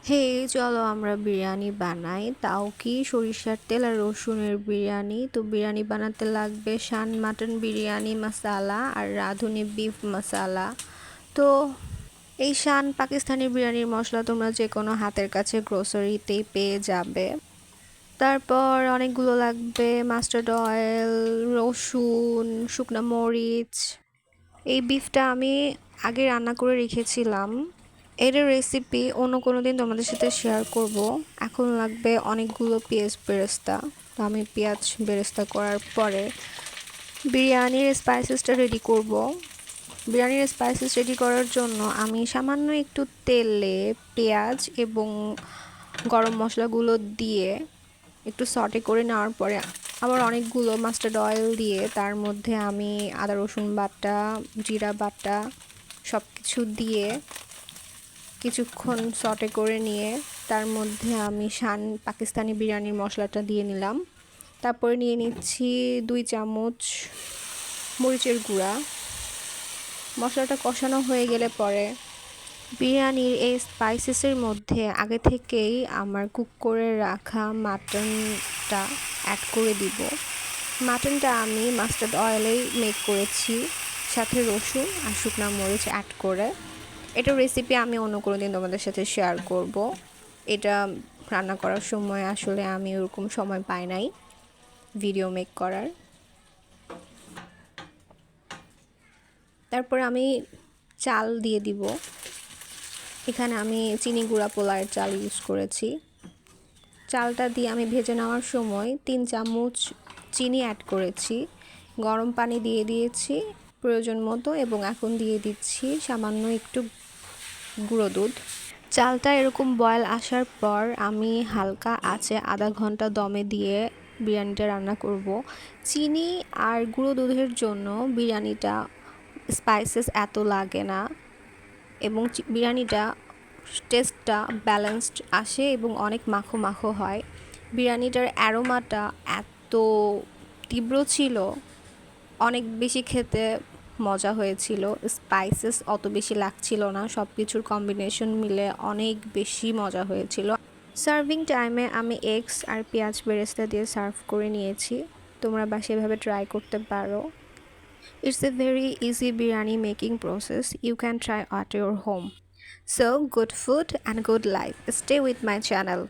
হে চলো আমরা বিরিয়ানি বানাই, তাও কি সরিষার তেল আর রসুনের বিরিয়ানি। তো বিরিয়ানি বানাতে লাগবে শান মাটন বিরিয়ানি মশালা আর রাঁধুনি বিফ মশালা। তো এই শান পাকিস্তানি বিরিয়ানির মশলা তোমরা যে কোনো হাতের কাছে গ্রোসারিতেই পেয়ে যাবে। তারপর অনেকগুলো লাগবে মাস্টার্ড অয়েল, রসুন, শুকনো মরিচ। এই বিফটা আমি আগে রান্না করে রেখেছিলাম, এটার রেসিপি অন্য কোনো দিন তোমাদের সাথে শেয়ার করব। এখন লাগবে অনেকগুলো পেঁয়াজ বেরেস্তা। তো আমি পেঁয়াজ বেরেস্তা করার পরে বিরিয়ানির স্পাইসেসটা রেডি করব। বিরিয়ানির স্পাইসেস রেডি করার জন্য আমি সামান্য একটু তেলে পেঁয়াজ এবং গরম মশলাগুলো দিয়ে একটু সটে করে নেওয়ার পরে আবার অনেকগুলো মাস্টার্ড অয়েল দিয়ে তার মধ্যে আমি আদা রসুন বাটা, জিরা বাটা সব কিছু দিয়ে কিছুক্ষণ সটে করে নিয়ে তার মধ্যে আমি শান পাকিস্তানি বিরিয়ানির মশলাটা দিয়ে নিলাম। তারপরে নিয়ে নিচ্ছি 2 চামচ মরিচের গুঁড়া। মশলাটা কষানো হয়ে গেলে পরে বিরিয়ানির এই স্পাইসেসের মধ্যে আগে থেকেই আমার কুক করে রাখা মাটনটা অ্যাড করে দিব। মাটনটা আমি মাস্টার্ড অয়েলেই মেক করেছি, সাথে রসুন আর শুকনো মরিচ অ্যাড করে। এটার রেসিপি আমি অন্য কোনো দিন তোমাদের সাথে শেয়ার করব। এটা রান্না করার সময় আসলে আমি ওরকম সময় পাই নাই ভিডিও মেক করার। তারপর আমি চাল দিয়ে দিব। এখানে আমি চিনি গুঁড়া পোলাওয়ের চাল ইউজ করেছি। চালটা দিয়ে আমি ভেজে নেওয়ার সময় 3 চামচ চিনি অ্যাড করেছি, গরম পানি দিয়ে দিয়েছি প্রয়োজন মতো এবং এখন দিয়ে দিচ্ছি সামান্য একটু গুঁড়ো দুধ। চালটা এরকম বয়েল আসার পর আমি হালকা আঁচে আধা ঘন্টা দমে দিয়ে বিরিয়ানিটা রান্না করব। চিনি আর গুঁড়ো দুধের জন্য বিরিয়ানিটা স্পাইসেস এত লাগে না এবং বিরিয়ানিটা টেস্টটা ব্যালেন্সড আসে এবং অনেক মাখো মাখো হয়। বিরিয়ানিটার অ্যারোমাটা এত তীব্র ছিল, অনেক বেশি খেতে মজা হয়েছিল। স্পাইসেস অত বেশি লাগছিল না, সব কিছুর কম্বিনেশন মিলে অনেক বেশি মজা হয়েছিল। সার্ভিং টাইমে আমি এগস আর পেঁয়াজ বেরেস্তা দিয়ে সার্ভ করে নিয়েছি। তোমরা বাসায় এভাবে ট্রাই করতে পারো। It's a very easy biryani making process. You can try at your home. So, good food and good life. Stay with my channel.